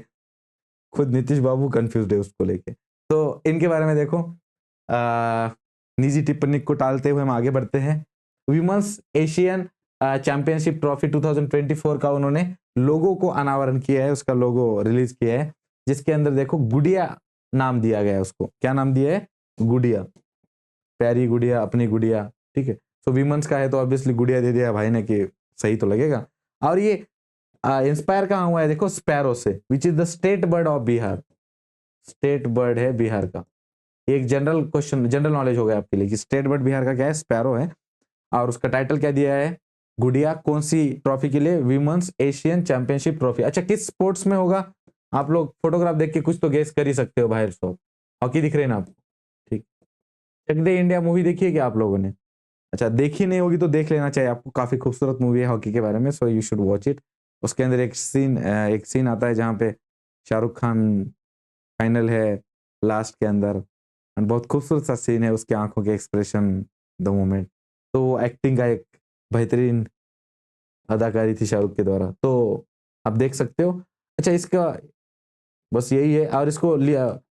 खुद नीतीश बाबू कंफ्यूज है उसको लेके। तो इनके बारे में देखो, निजी टिप्पणी को टालते हुए हम आगे बढ़ते हैं। विमेंस एशियन चैंपियनशिप ट्रॉफी 2024 का उन्होंने लोगो को अनावरण किया है, उसका लोगो रिलीज किया है, जिसके अंदर देखो गुड़िया नाम दिया गया है उसको। क्या नाम दिया है, गुड़िया, प्यारी गुड़िया, अपनी गुड़िया। ठीक है, तो विमेंस का है तो ऑब्वियसली गुड़िया दे दिया भाई ने कि सही तो लगेगा। और ये इंस्पायर कहाँ हुआ है, देखो स्पैरो से, which is the state bird of Bihar. State bird है बिहार का। एक जनरल क्वेश्चन, जनरल नॉलेज हो गया आपके लिए कि स्टेट बर्ड बिहार का क्या है, स्पैरो है। और उसका टाइटल क्या दिया है, गुड़िया। कौन सी ट्रॉफी के लिए, विमेंस एशियन चैंपियनशिप ट्रॉफी। अच्छा, किस स्पोर्ट्स में होगा, आप लोग फोटोग्राफ देख के कुछ तो गेस कर ही सकते हो बाहर। सो हॉकी दिख रहे हैं ना आपको, ठीक। चक दे इंडिया मूवी देखी है क्या आप लोगों ने? अच्छा, देखी नहीं होगी तो देख लेना चाहिए आपको, काफी खूबसूरत मूवी है हॉकी के बारे में, so you should watch it. उसके अंदर एक सीन आता है जहाँ पे शाहरुख खान फाइनल है लास्ट के अंदर, और बहुत खूबसूरत सा सीन है, उसकी आंखों के एक्सप्रेशन, द मोमेंट। तो वो एक्टिंग का एक बेहतरीन अदाकारी थी शाहरुख के द्वारा, तो आप देख सकते हो। अच्छा, इसका बस यही है। और इसको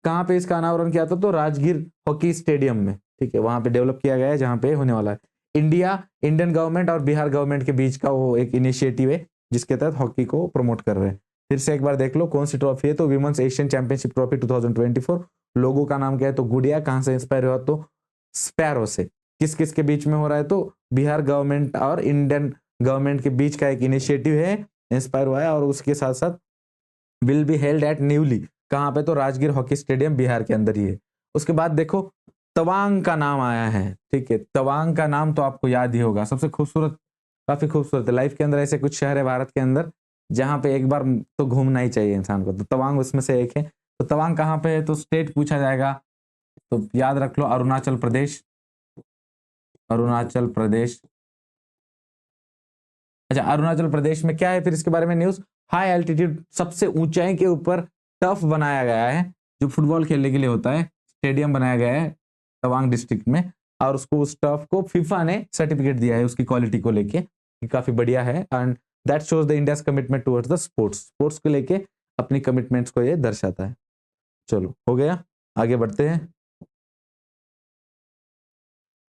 कहाँ पे इसका अनावरण किया था, तो राजगीर हॉकी स्टेडियम में। ठीक है, वहां पे डेवलप किया गया है जहाँ पे होने वाला है। इंडियन गवर्नमेंट और बिहार गवर्नमेंट के बीच का वो एक इनिशिएटिव है जिसके तहत हॉकी को प्रमोट कर रहे हैं। फिर से एक बार देख लो कौन सी ट्रॉफी है, तो विमेंस एशियन चैंपियनशिप ट्रॉफी 2024। लोगों का नाम क्या है, तो गुड़िया। कहाँ से इंस्पायर हुआ, तो स्पैरो से। किस किस के बीच में हो रहा है, तो बिहार गवर्नमेंट और इंडियन गवर्नमेंट के बीच का एक इनिशिएटिव है, इंस्पायर हुआ है। और उसके साथ साथ will be held at newly, कहाँ पे, तो राजगीर हॉकी स्टेडियम बिहार के अंदर ही है। उसके बाद देखो तवांग का नाम आया है। ठीक है, तवांग का नाम तो आपको याद ही होगा, सबसे खूबसूरत, काफी खूबसूरत है। लाइफ के अंदर ऐसे कुछ शहर है भारत के अंदर जहाँ पे एक बार तो घूमना ही चाहिए इंसान को, तो तवांग उसमें से एक है। तो तवांग कहाँ पे है, तो स्टेट पूछा जाएगा तो याद रख लो अरुणाचल प्रदेश। अरुणाचल प्रदेश। अच्छा, अरुणाचल प्रदेश में क्या है फिर इसके बारे में न्यूज, हाई एल्टीट्यूड, सबसे ऊंचाई के ऊपर टफ बनाया गया है, जो फुटबॉल खेलने के लिए होता है, स्टेडियम बनाया गया है तवांग डिस्ट्रिक्ट में। और उसको, उस टफ को फीफा ने सर्टिफिकेट दिया है उसकी क्वालिटी को लेके कि काफी बढ़िया है। And that shows the India's commitment towards the sports, sports को लेके अपनी कमिटमेंट्स को ये दर्शाता है। चलो हो गया, आगे बढ़ते हैं।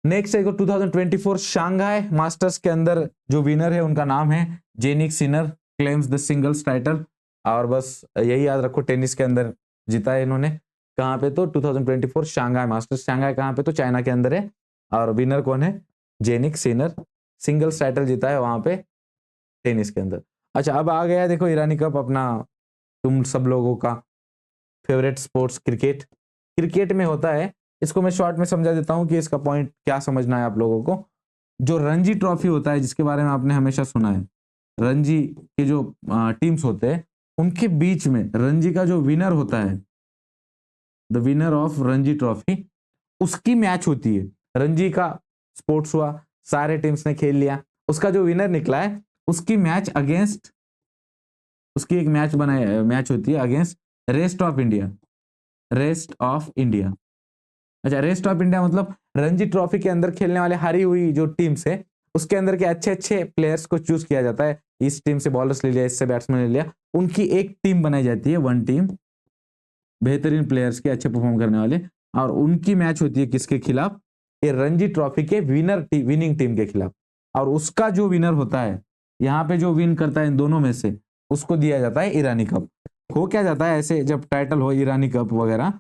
नेक्स्ट है 2024 शांघाई मास्टर्स के अंदर जो विनर है उनका नाम है Jannik Sinner, claims the singles title. और बस यही याद रखो, टेनिस के अंदर जीता है इन्होंने। कहाँ पे, तो 2024 शांघाई मास्टर्स। शांघाई कहाँ पे, तो चाइना के अंदर है। और विनर कौन है, जेनिक सिनर, सिंगल्स टाइटल जीता है वहां पे। टेनिस के अंदर। अच्छा, अब आ गया देखो ईरानी कप, अपना तुम सब लोगों का फेवरेट स्पोर्ट्स क्रिकेट। क्रिकेट में होता है, इसको मैं शॉर्ट में समझा देता हूँ कि इसका पॉइंट क्या समझना है आप लोगों को। जो रणजी ट्रॉफी होता है, जिसके बारे में आपने हमेशा सुना है, रणजी के जो टीम्स होते हैं उनके बीच में रणजी का जो विनर होता है, the winner of Ranji trophy, उसकी मैच होती है। रणजी का स्पोर्ट्स हुआ, सारे टीम्स ने खेल लिया, उसका जो विनर निकला है उसकी मैच अगेंस्ट, उसकी एक मैच बनाए, मैच होती है against rest of India. Rest of India, अच्छा रेस्ट ऑफ इंडिया मतलब रणजी ट्रॉफी के अंदर खेलने वाले हारी हुई जो टीम्स है उसके अंदर के अच्छे अच्छे प्लेयर्स को चूज किया जाता है। इस टीम से बॉलर्स ले लिया, इससे बैट्समैन ले लिया, उनकी एक टीम बनाई जाती है, वन टीम, बेहतरीन प्लेयर्स के, अच्छे परफॉर्म करने वाले, और उनकी मैच होती है किसके खिलाफ, ये रणजी ट्रॉफी के विनिंग टीम के खिलाफ। और उसका जो विनर होता है, यहाँ पे जो विन करता है इन दोनों में से, उसको दिया जाता है ईरानी कप। हो क्या जाता है ऐसे, जब टाइटल हो ईरानी कप वगैरह,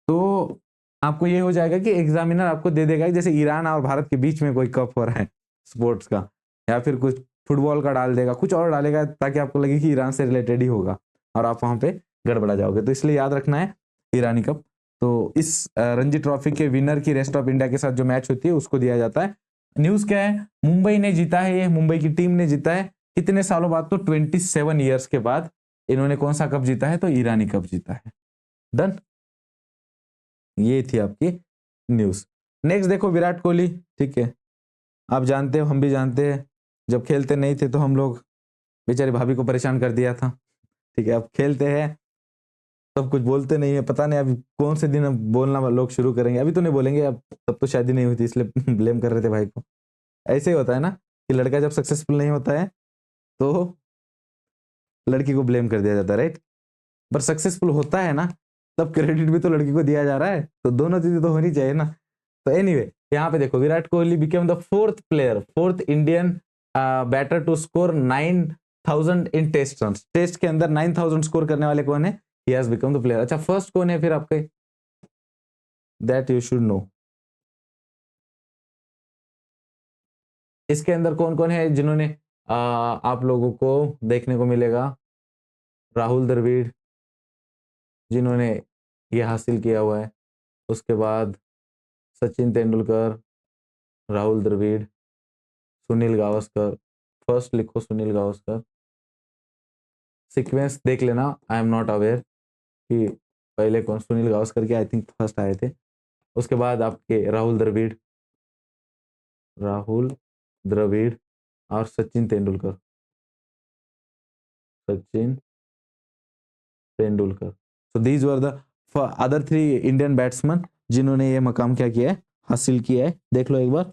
तो आपको ये हो जाएगा कि एग्जामिनर आपको दे देगा कि जैसे ईरान और भारत के बीच में कोई कप हो रहा है स्पोर्ट्स का, या फिर कुछ फुटबॉल का डाल देगा, कुछ और डालेगा, ताकि आपको लगे कि ईरान से रिलेटेड ही होगा और आप वहां पे गड़बड़ा जाओगे। तो इसलिए याद रखना है ईरानी कप। तो इस रणजी ट्रॉफी के विनर की रेस्ट ऑफ इंडिया के साथ जो मैच होती है उसको दिया जाता है। न्यूज क्या है, मुंबई ने जीता है, ये मुंबई की टीम ने जीता है, कितने सालों बाद, तो 27 ईयर्स के बाद इन्होंने कौन सा कप जीता है, तो ईरानी कप जीता है। डन, ये थी आपकी न्यूज। नेक्स्ट देखो विराट कोहली, ठीक है, आप जानते हो, हम भी जानते हैं, जब खेलते नहीं थे तो हम लोग बेचारे भाभी को परेशान कर दिया था, ठीक है, अब खेलते हैं सब कुछ बोलते नहीं है, पता नहीं अभी कौन से दिन अब बोलना लोग शुरू करेंगे, अभी तो नहीं बोलेंगे, अब तब तो शादी नहीं हुई थी इसलिए ब्लेम कर रहे थे भाई को। ऐसे ही होता है ना कि लड़का जब सक्सेसफुल नहीं होता है तो लड़की को ब्लेम कर दिया जाता है, राइट। पर सक्सेसफुल होता है ना, तब क्रेडिट भी तो लड़की को दिया जा रहा है, तो दोनों चीजें तो होनी चाहिए ना। तो एनीवे यहाँ पे देखो, Virat Kohli became the fourth Indian batter to score 9,000 in test run. Test के अंदर 9,000 स्कोर करने वाले कौन है, he has become the player. अच्छा, फर्स्ट कौन है फिर आपके, दैट यू शुड नो। इसके अंदर कौन कौन है जिन्होंने आप लोगों को देखने को मिलेगा, राहुल द्रविड़, जिन्होंने ये हासिल किया हुआ है, उसके बाद सचिन तेंदुलकर, राहुल द्रविड़, सुनील गावस्कर, फर्स्ट लिखो सुनील गावस्कर, सीक्वेंस देख लेना, आई एम नॉट अवेयर कि पहले कौन, सुनील गावस्कर के आई थिंक फर्स्ट आए थे, उसके बाद आपके राहुल द्रविड़ और सचिन तेंदुलकर, सचिन तेंदुलकर। सो these were the other 3 Indian batsman जिन्होंने ये मकाम क्या किया है, हासिल किया है, देख लो एक बार।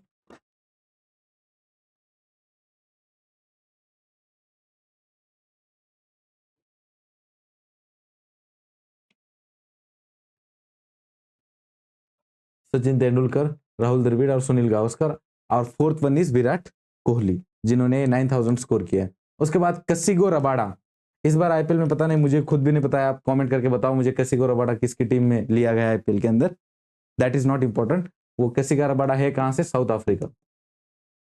सचिन तेंदुलकर, राहुल द्रविड़ और सुनील गावस्कर, और fourth one is Virat Kohli जिन्होंने 9,000 स्कोर किया है। उसके बाद कसिगो रबाडा, इस बार आईपीएल में पता नहीं, मुझे खुद भी नहीं पता है, आप कमेंट करके बताओ मुझे कसिगो रबाडा किसकी टीम में लिया गया है आईपीएल के अंदर, दैट इज नॉट इंपॉर्टेंट। वो कसिगा रबाडा है कहां से, साउथ अफ्रीका,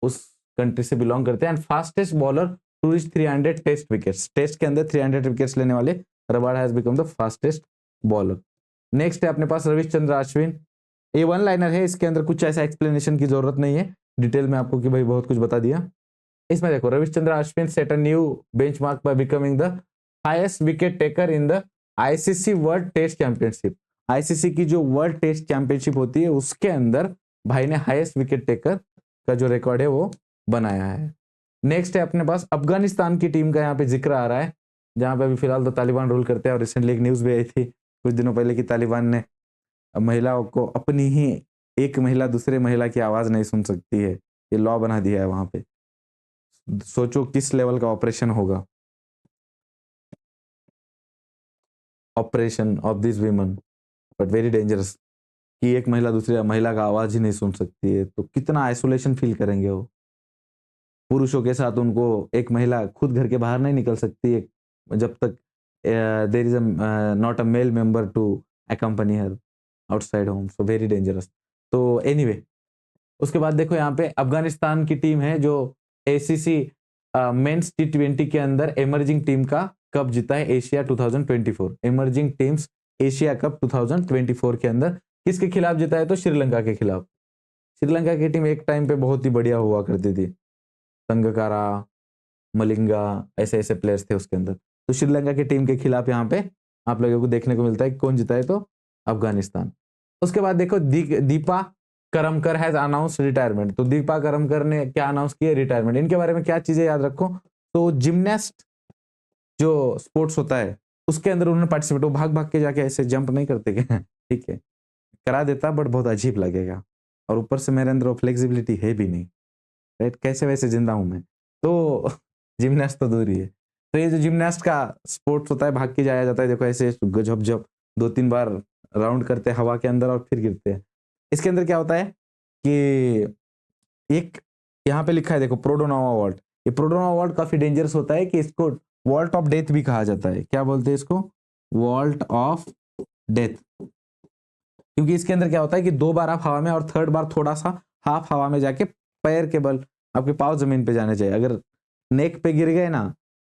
उस कंट्री से बिलोंग करते हैं, and fastest bowler to reach 300 test wickets, test के अंदर 300 विकेट्स लेने वाले Rabada has become the fastest bowler. Next है अपने पास रविचंद्र अश्विन, ये वन लाइनर है, इसके अंदर कुछ ऐसा एक्सप्लेनेशन की जरूरत नहीं है डिटेल में आपको कि भाई बहुत कुछ बता दिया। इसमें देखो, Ravichandran Ashwin set a new benchmark by becoming the highest wicket taker in the ICC World Test Championship. ICC की जो वर्ल्ड टेस्ट चैंपियनशिप होती है उसके अंदर भाई ने हाईएस्ट विकेट टेकर का जो रिकॉर्ड है वो बनाया है। नेक्स्ट है अपने पास अफगानिस्तान की टीम का यहाँ पे जिक्र आ रहा है, जहां पे अभी फिलहाल तो तालिबान रूल करते हैं, और रिसेंटली एक न्यूज भी आई थी कुछ दिनों पहले कि तालिबान ने महिलाओं को अपनी ही, एक महिला दूसरे महिला की आवाज नहीं सुन सकती है, ये लॉ बना दिया है वहां पे। सोचो किस लेवल का ऑपरेशन होगा, operation of this women, but very dangerous, कि एक महिला दूसरी महिला का आवाज ही नहीं सुन सकती है, तो कितना आइसोलेशन फील करेंगे वो। पुरुषों के साथ उनको, एक महिला खुद घर के बाहर नहीं निकल सकती है जब तक there is not a male member to accompany her outside home, so very dangerous. तो एनीवे उसके बाद देखो यहाँ पे अफगानिस्तान की टीम है जो एसीसी मेंस T20 के अंदर इमर्जिंग टीम का कप जीता है Asia 2024। Emerging teams Asia cup 2024 के अंदर किसके खिलाफ जीता है? तो श्रीलंका के खिलाफ। श्रीलंका की टीम एक टाइम पे बहुत ही बढ़िया हुआ करती थी, संगकारा, मलिंगा, ऐसे ऐसे प्लेयर्स थे उसके अंदर। तो श्रीलंका की टीम के खिलाफ यहाँ पे आप लोगों को देखने को मिलता है कौन जीता है, तो अफगानिस्तान। उसके बाद देखो Deepa Karamkar has announce retirement. तो दीपा करमकर ने क्या अनाउंस किया? रिटायरमेंट। इनके बारे में क्या चीजें याद रखो? तो जिम्नास्ट जो स्पोर्ट्स होता है उसके अंदर उन्होंने पार्टिसिपेट, वो भाग भाग के जाके ऐसे जंप नहीं करते क्या? ठीक है, करा देता बट बहुत अजीब लगेगा, और ऊपर से मेरे अंदर फ्लेक्सिबिलिटी है भी नहीं, राइट? कैसे वैसे जिंदा हूं मैं तो जिम्नास्ट तो दूर ही है। तो ये जो जिम्नास्ट का स्पोर्ट्स होता है, भाग के जाया जाता है, देखो ऐसे झप झप 2-3 बार राउंड करते हैं हवा के अंदर और फिर गिरते हैं। इसके अंदर क्या होता है कि एक यहाँ पे लिखा है देखो, प्रोडोनोवा वॉल्ट। ये प्रोडोनोवा वॉल्ट काफी डेंजरस होता है कि इसको वॉल्ट ऑफ डेथ भी कहा जाता है। क्या बोलते हैं इसको? Vault of death. क्योंकि इसके अंदर क्या होता है कि 2 बार आप हवा में और थर्ड बार थोड़ा सा हाफ हवा में जाके पैर के बल आपके पाँव जमीन पे जाने चाहिए। अगर नेक पे गिर गए ना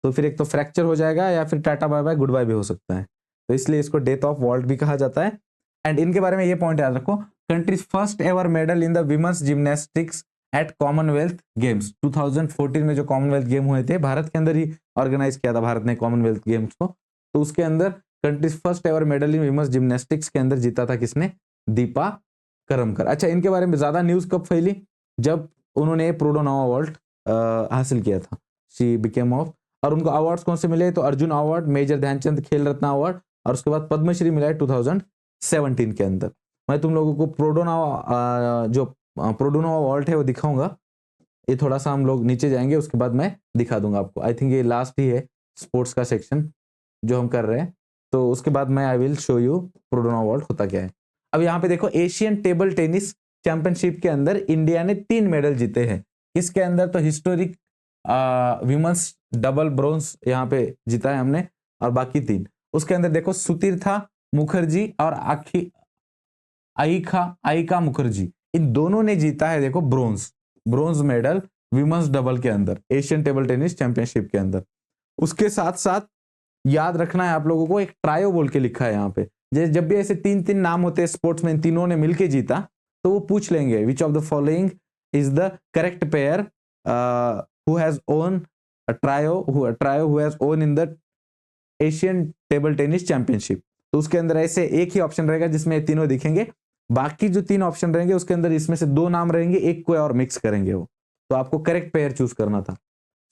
तो फिर एक तो फ्रैक्चर हो जाएगा या फिर tata bye bye good bye भी हो सकता है। तो इसलिए इसको डेथ ऑफ वॉल्ट भी कहा जाता है। एंड इनके बारे में ये पॉइंट याद रखो, countries first ever medal in the women's gymnastics eight Commonwealth games 2014 में जो कॉमनवेल्थ गेम हुए थे, भारत के अंदर ही ऑर्गेनाइज किया था भारत ने कॉमनवेल्थ गेम्स को। तो उसके अंदर countries first ever medal in women's gymnastics के अंदर जीता था किसने? दीपा करमकर। अच्छा, इनके बारे में ज्यादा न्यूज कब फैली? जब उन्होंने प्रोडोनोवा वॉल्ट हासिल किया था, शी बिकेम ऑफ। और उनको अवार्ड्स कौन से मिले? तो अर्जुन अवार्ड, मेजर ध्यानचंद खेल रत्न अवार्ड, और उसके बाद पद्मश्री मिला है 2017 के अंदर। मैं तुम लोगों को जो प्रोडोनोवा वॉल्ट है वो दिखाऊंगा। ये थोड़ा सा हम लोग नीचे जाएंगे, उसके बाद मैं दिखा दूंगा आपको। आई थिंक ये लास्ट ही है स्पोर्ट्स का सेक्शन जो हम कर रहे हैं, तो उसके बाद मैं I will show you Produnova vault होता क्या है। अब यहाँ पे देखो, एशियन टेबल टेनिस चैंपियनशिप के अंदर इंडिया ने 3 मेडल जीते हैं। इसके अंदर तो हिस्टोरिक विमेंस डबल ब्रोंज यहाँ पे जीता है हमने, और बाकी 3 उसके अंदर देखो, सुतीर्था मुखर्जी और आईखा आईका मुखर्जी, इन दोनों ने जीता है देखो bronze bronze medal women's double के अंदर, एशियन टेबल टेनिस चैंपियनशिप के अंदर। उसके साथ साथ याद रखना है आप लोगों को, एक ट्रायो बोल के लिखा है यहाँ पे। जैसे जब भी ऐसे 3-3 नाम होते हैं स्पोर्ट्स में, तीनों ने मिलके जीता, तो वो पूछ लेंगे which of the following is the correct pair who has own trio who has own in the Asian table tennis championship. तो उसके अंदर ऐसे एक ही ऑप्शन रहेगा जिसमें तीनों दिखेंगे, बाकी जो 3 ऑप्शन रहेंगे उसके अंदर इसमें से 2 नाम रहेंगे, एक को और मिक्स करेंगे वो। तो आपको करेक्ट पेयर चूज करना था।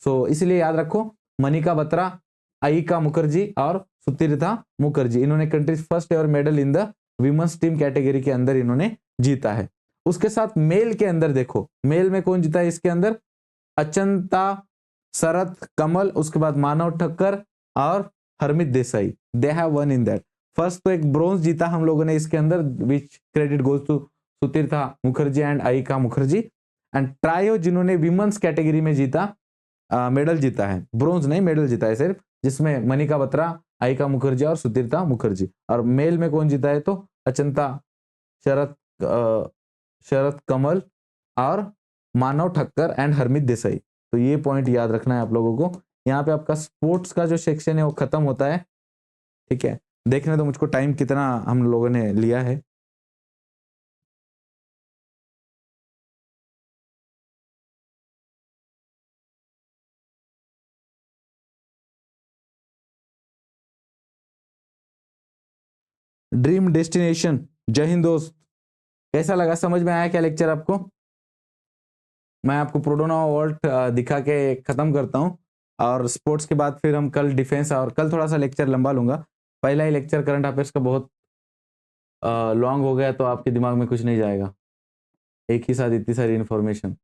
सो इसलिए याद रखो, मनिका बत्रा, आईका मुखर्जी और सुतीर्था मुखर्जी, इन्होंने countries first ever medal in the women's team category के अंदर इन्होंने जीता है। उसके साथ मेल के अंदर देखो, मेल में कौन जीता है इसके अंदर? अचंता, शरत कमल, उसके बाद मानव ठक्कर और Harmeet Desai, they have won in that. First तो एक ब्रोंज जीता हम लोगों ने इसके अंदर, which credit goes to Sutirtha Mukherjee and Ayhika Mukherjee. And trio जिन्होंने विमेंस कैटेगरी में जीता, मेडल जीता है, ब्रोंज नहीं मेडल जीता है सिर्फ, जिसमें मनिका बत्रा, आईका मुखर्जी और सुतीर्था मुखर्जी। और मेल में कौन जीता है? तो अचंता, शरद शरद कमल और मानव ठक्कर एंड हरमित देसाई। तो ये पॉइंट याद रखना है आप लोगों को। यहाँ पे आपका स्पोर्ट्स का जो सेक्शन है वो खत्म होता है। ठीक है, देखने दो मुझको टाइम कितना हम लोगों ने लिया है। ड्रीम डेस्टिनेशन, जय हिंद दोस्त। कैसा लगा? समझ में आया क्या लेक्चर आपको? मैं आपको प्रोडोनोवा वॉल्ट दिखा के खत्म करता हूँ, और स्पोर्ट्स के बाद फिर हम कल डिफेंस, और कल थोड़ा सा लेक्चर लंबा लूंगा। पहला ही लेक्चर करंट अफेयर्स का बहुत लॉन्ग हो गया तो आपके दिमाग में कुछ नहीं जाएगा, एक ही साथ इतनी सारी इन्फॉर्मेशन।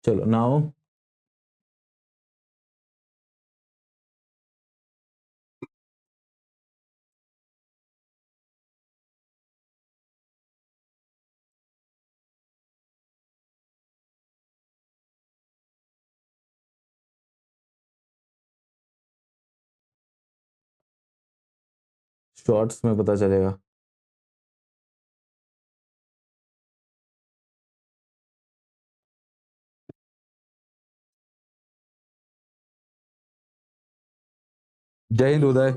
चलो नाउ शॉर्ट्स में पता चलेगा। जय हिंद उदय।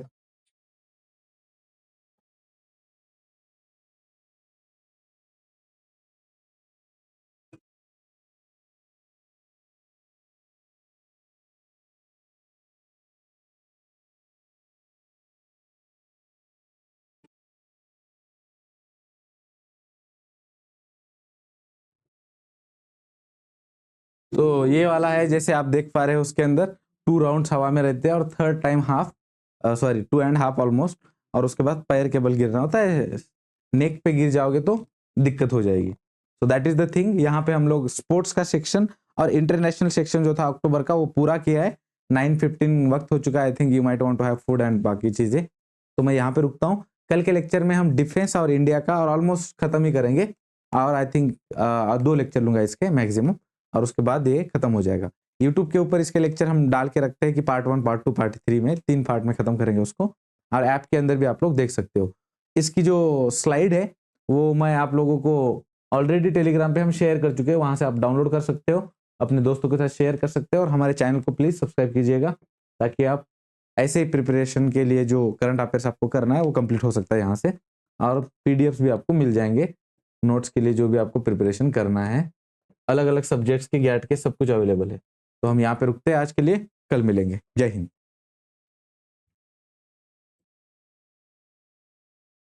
तो ये वाला है, जैसे आप देख पा रहे हो उसके अंदर 2 राउंड्स हवा में रहते हैं और third time half, sorry 2 and half almost, और उसके बाद पैर के बल गिरना होता है। नेक पे गिर जाओगे तो दिक्कत हो जाएगी। So that is the thing. यहाँ पे हम लोग स्पोर्ट्स का सेक्शन और इंटरनेशनल सेक्शन जो था अक्टूबर का वो पूरा किया है। 9:15 वक्त हो चुका है। I think you might want to have food and बाकी चीजें। तो मैं यहाँ पे रुकता हूँ। कल के लेक्चर में हम डिफेंस और इंडिया का और ऑलमोस्ट खत्म ही करेंगे, और आई थिंक 2 लेक्चर लूंगा इसके मैक्सिमम, और उसके बाद ये खत्म हो जाएगा। यूट्यूब के ऊपर इसके लेक्चर हम डाल के रखते हैं कि पार्ट 1, पार्ट 2, पार्ट 3 में 3 पार्ट में खत्म करेंगे उसको, और ऐप के अंदर भी आप लोग देख सकते हो। इसकी जो स्लाइड है वो मैं आप लोगों को ऑलरेडी टेलीग्राम पे हम शेयर कर चुके हैं, वहां से आप डाउनलोड कर सकते हो, अपने दोस्तों के साथ शेयर कर सकते हो, और हमारे चैनल को प्लीज सब्सक्राइब कीजिएगा, ताकि आप ऐसे ही प्रिपरेशन के लिए जो करंट अफेयर्स आपको करना है वो कंप्लीट हो सकता है यहाँ से, और पीडीएफ्स भी आपको मिल जाएंगे नोट्स के लिए, जो भी आपको प्रिपरेशन करना है। अलग अलग सब्जेक्ट्स के गैट के सब कुछ अवेलेबल है। तो हम यहाँ पे रुकते हैं आज के लिए, कल मिलेंगे। जय हिंद।